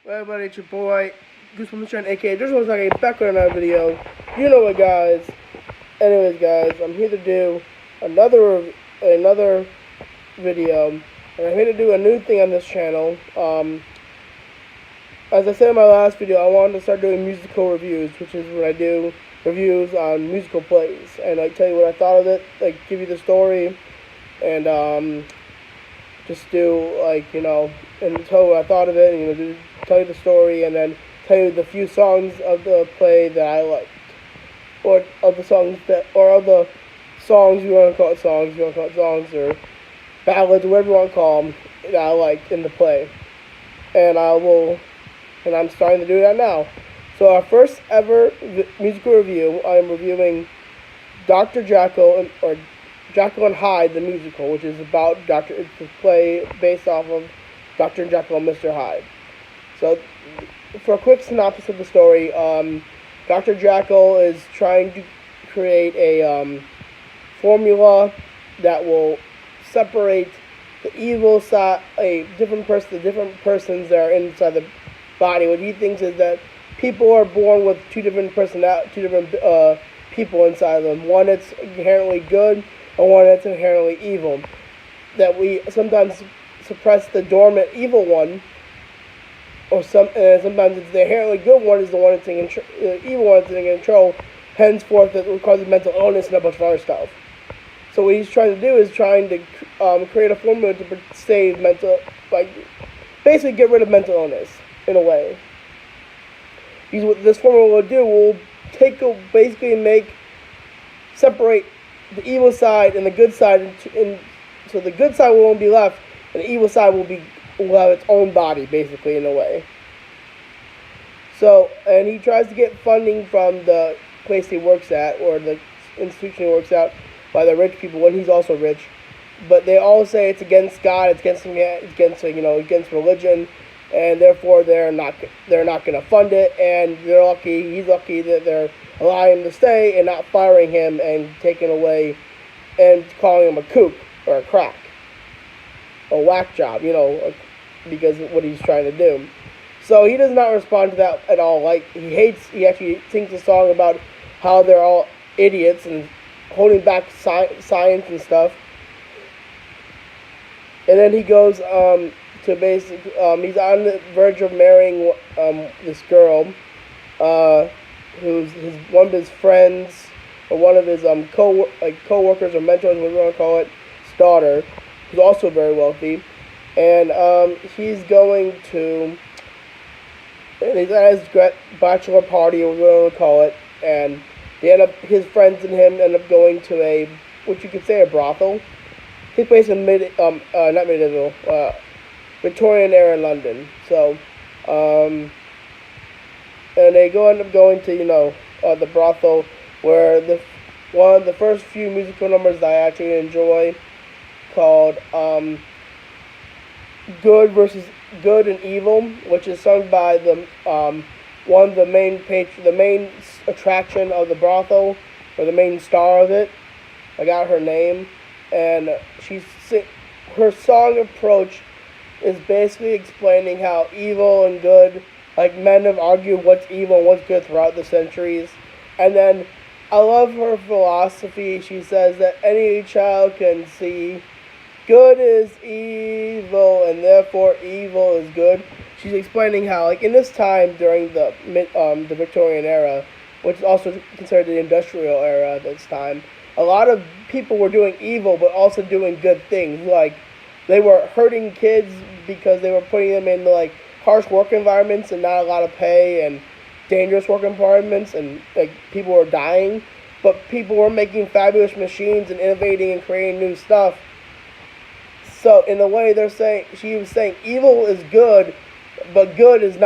Well, everybody, it's your boy, Goose from the Trend, aka just was like a background on our video. You know what, guys. Anyways, guys, I'm here to do another video, and I'm here to do a new thing on this channel. As I said in my last video, I wanted to start doing musical reviews, which is when I do reviews on musical plays, and I tell you what I thought of it, like give you the story, and just do and tell you what I thought of it, and tell you the story, and then tell you the few songs of the play that I liked, or of the songs you want to call it songs, or ballads, whatever you want to call them, that I liked in the play, and I'm starting to do that now. So our first ever musical review, I'm reviewing Dr. Jakyell or Jakyell and Hyde, the musical, which is about it's a play based off of Dr. Jakyell and Mr. Hyde. So, for a quick synopsis of the story, Dr. Jakyell is trying to create a formula that will separate the evil side, the different persons that are inside the body. What he thinks is that people are born with two different people inside of them. One that's inherently good, and one that's inherently evil. That we sometimes suppress the dormant evil one, sometimes it's the inherently good one is the one that's the evil one that's in control. Henceforth, that causes mental illness and a bunch of other stuff. So what he's trying to do is create a formula to save basically get rid of mental illness in a way. What this formula will do will separate the evil side and the good side, so the good side won't be left, and the evil side will have its own body, basically, in a way. So, and he tries to get funding from the place he works at, or the institution he works at, by the rich people, when he's also rich. But they all say it's against God, it's against religion, and therefore they're not going to fund it. And he's lucky that they're allowing him to stay and not firing him and taking away and calling him a kook or a crack, a whack job, because of what he's trying to do. So he does not respond to that at all. He actually sings a song about how they're all idiots and holding back science and stuff. And then he goes to he's on the verge of marrying this girl, who's one of his friends, or one of his co-workers or mentors, whatever you want to call it, his daughter, who's also very wealthy. And he's at his bachelor party, or whatever you want to call it, and his friends and him end up going to what you could say a brothel. Takes place in not medieval, Victorian era London. So, and they end up going to the brothel, where one of the first few musical numbers that I actually enjoy, called Good and Evil, which is sung by the main attraction of the brothel, or the main star of it. I got her name, and her song approach is basically explaining how evil and good, men have argued what's evil and what's good throughout the centuries. And then I love her philosophy. She says that any child can see good is evil, and therefore evil is good. She's explaining how, in this time during the Victorian era, which is also considered the industrial era at this time, a lot of people were doing evil, but also doing good things. They were hurting kids because they were putting them in harsh work environments and not a lot of pay, and dangerous work environments, and people were dying. But people were making fabulous machines and innovating and creating new stuff. So in a way, she was saying evil is good, but good is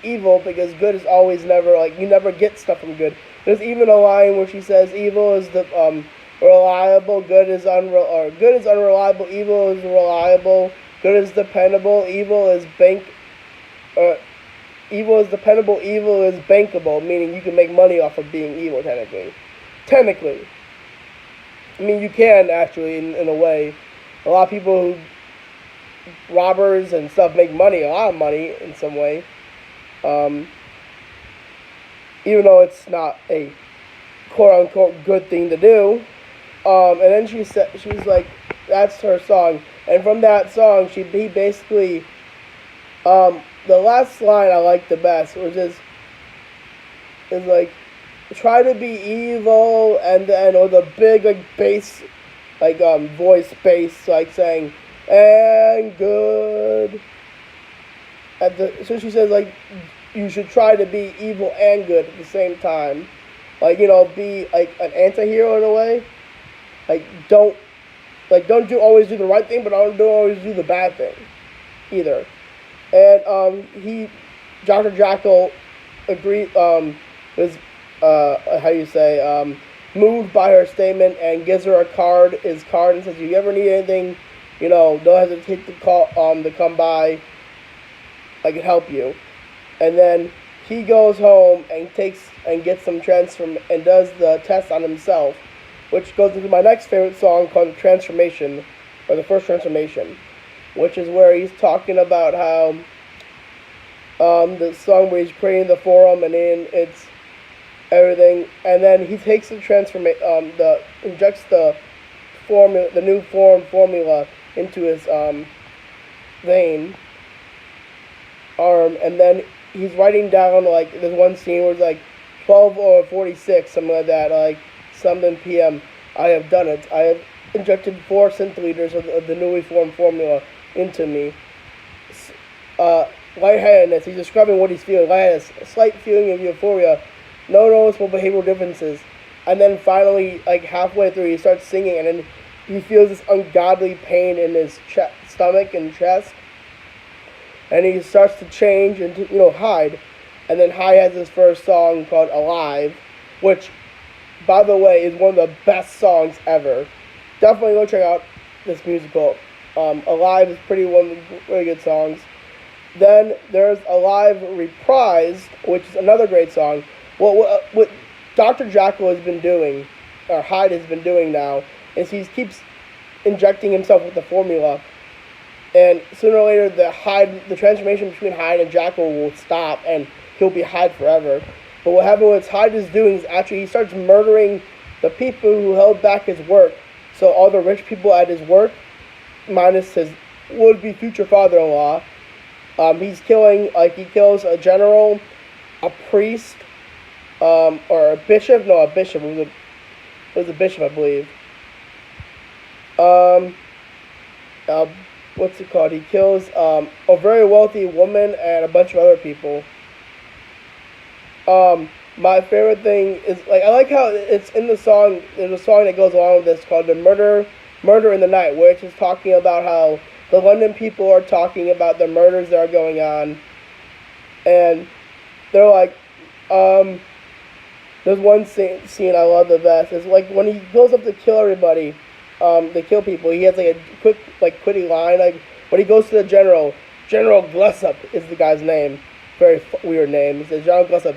evil, because good is always never, you never get stuff from good. There's even a line where she says evil is the reliable, good is unreliable, evil is reliable, good is dependable, evil is dependable, evil is bankable, meaning you can make money off of being evil, technically. I mean, you can actually, in a way. A lot of people robbers and stuff make money, a lot of money in some way. Um, even though it's not a quote unquote good thing to do. And then she's like, that's her song. And from that song, he basically, the last line I like the best, which is like, try to be evil, and then, or the big, like, bass, like, voice bass, like, saying, and good. So she says, like, you should try to be evil and good at the same time. Like, be, like, an anti-hero in a way. Like, don't always do the right thing, but don't always do the bad thing either. And Dr. Jakyell agreed, was moved by her statement, and gives her his card, and says, if you ever need anything, don't hesitate to come by. I can help you. And then he goes home and gets some and does the test on himself, which goes into my next favorite song called The Transformation, or The First Transformation, which is where he's talking about how the song where he's creating the forum, and then it's everything, and then he takes the injects the formula, the new formula into his arm, and then he's writing down, like, there's one scene where it's like 12 or 46, something like that, like something p.m. I have done it. I have injected 4 centiliters of the newly formed formula into me. Lightheadedness. He's describing what he's feeling. Lightheadedness, a slight feeling of euphoria, no noticeable behavioral differences, and then finally, like halfway through, he starts singing, and then he feels this ungodly pain in his stomach and chest, and he starts to change into Hyde, and then Hyde has his first song called Alive, which, by the way, is one of the best songs ever. Definitely go check out this musical. Alive is one of the really good songs. Then there's Alive Reprised, which is another great song. What Dr. Jakyell has been doing, or Hyde has been doing now, is he keeps injecting himself with the formula, and sooner or later the transformation between Hyde and Jakyell will stop, and he'll be Hyde forever. But what Hyde is doing is actually he starts murdering the people who held back his work. So all the rich people at his work, minus his would-be future father-in-law. He kills a general, a priest, or a bishop. No, a bishop. It was a bishop, I believe. What's it called? He kills a very wealthy woman and a bunch of other people. My favorite thing is, like, I like how it's in the song. There's a song that goes along with this called "The Murder in the Night," where it's just talking about how the London people are talking about the murders that are going on, and they're like, there's one scene I love the best. It's like when he goes up to kill everybody, to kill people. He has like a quick, like, quitty line, like when he goes to the General Glessup is the guy's name. Very weird name. He says, General Glessup,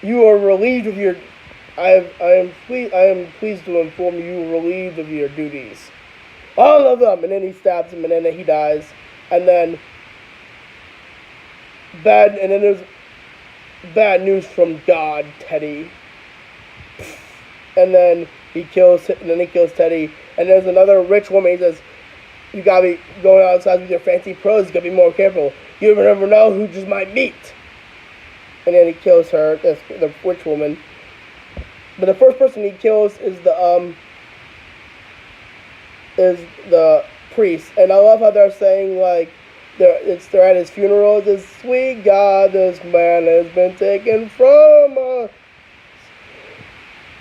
you are relieved of your. I am pleased to inform you are relieved of your duties. All of them, and then he stabs him, and then he dies, and then there's bad news from God, Teddy, and then he kills Teddy, and there's another rich woman. He says, you gotta be going outside with your fancy pros. You gotta be more careful. You never know who just might meet. And then he kills her. That's the rich woman. But the first person he kills is the priest. And I love how they're saying, like, they're at his funeral. It's this, sweet God, this man has been taken from us.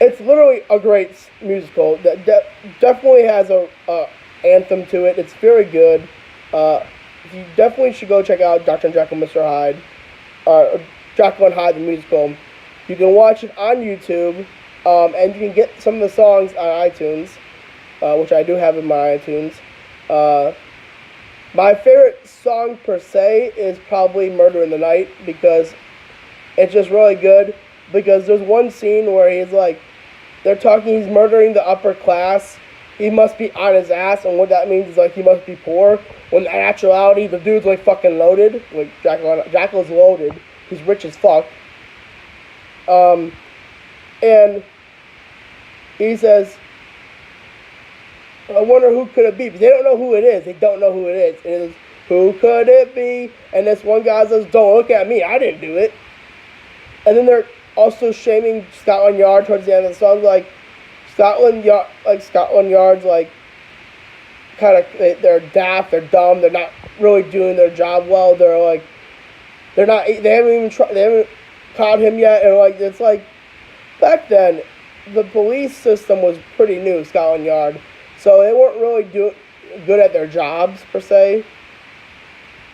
It's literally a great musical that definitely has a anthem to it. It's very good. You definitely should go check out Dr. Jakyell and Mr. Hyde, or Jakyell and Hyde the musical. You can watch it on YouTube, and you can get some of the songs on iTunes, which I do have in my iTunes. My favorite song per se is probably Murder in the Night, because it's just really good. Because there's one scene where he's like, he's murdering the upper class, he must be on his ass, and what that means is like he must be poor. When in actuality, the dude's like fucking loaded. Like Jakyell's loaded. He's rich as fuck. And he says, I wonder who could it be? But they don't know who it is. They don't know who it is. And it's, who could it be? And this one guy says, don't look at me. I didn't do it. And then they're also shaming Scotland Yard towards the end of the song. Like, Scotland Yard's like, kind of, they're daft, they're dumb, they're not really doing their job well. They're like, they haven't caught him yet. And like, it's like, back then, the police system was pretty new, Scotland Yard. So they weren't really good at their jobs, per se.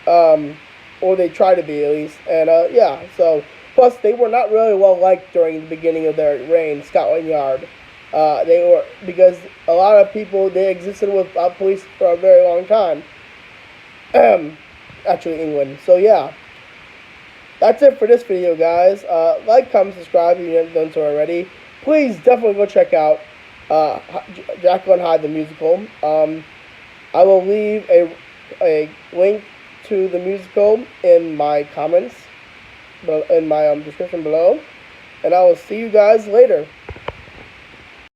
Or they tried to be, at least. And, yeah, so, plus, they were not really well liked during the beginning of their reign, Scotland Yard. Because a lot of people, they existed without police for a very long time. Actually, England. So, yeah. That's it for this video, guys. Like, comment, subscribe if you haven't done so already. Please definitely go check out Jakyell and Hyde the musical. I will leave a link to the musical in my comments, in my description below, and I will see you guys later.